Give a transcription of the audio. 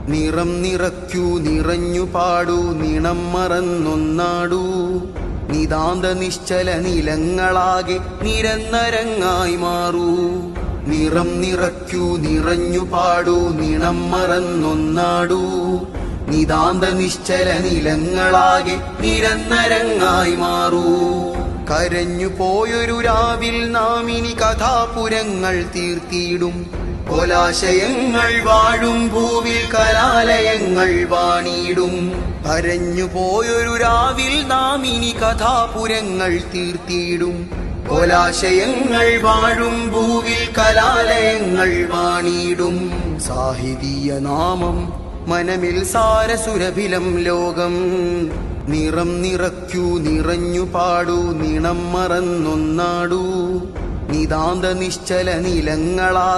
നിറം നിറയ്ക്കൂ നിറഞ്ഞു പാടൂ നിണം മറന്നൊന്നാടൂ നിതാന്ത നിശ്ചല നിലങ്ങളാകെ നിരന്നരങ്ങായി മാറൂ നിറം നിറയ്ക്കൂ നിറഞ്ഞു പാടൂ നിണം മറന്നൊന്നാടൂ നിതാന്ത നിശ്ചല നിലങ്ങളാകെ നിരന്നരങ്ങായി മാറൂ കരഞ്ഞു പോയൊരു രാവിൽ നാം ഇനി കഥാപുരങ്ങൾ തീർത്തിയിടും കോലാശയങ്ങൾ വാഴും ഭൂവിൽ കലാലയങ്ങൾ വാണിയിടും കരഞ്ഞു പോയൊരു രാവിൽ നാം ഇനി കഥാപുരങ്ങൾ തീർത്തിയിടും കോലാശയങ്ങൾ വാഴും ഭൂവിൽ കലാലയങ്ങൾ വാണിയിടും സാഹിതീയ നാമം മനമിൽ സാരസുരഭിലം ലോകം നിറം നിറയ്ക്കൂ നിറഞ്ഞു പാടൂ നിണം മറന്നൊന്നാടൂ നിതാന്ത നിശ്ചല നിലങ്ങളാ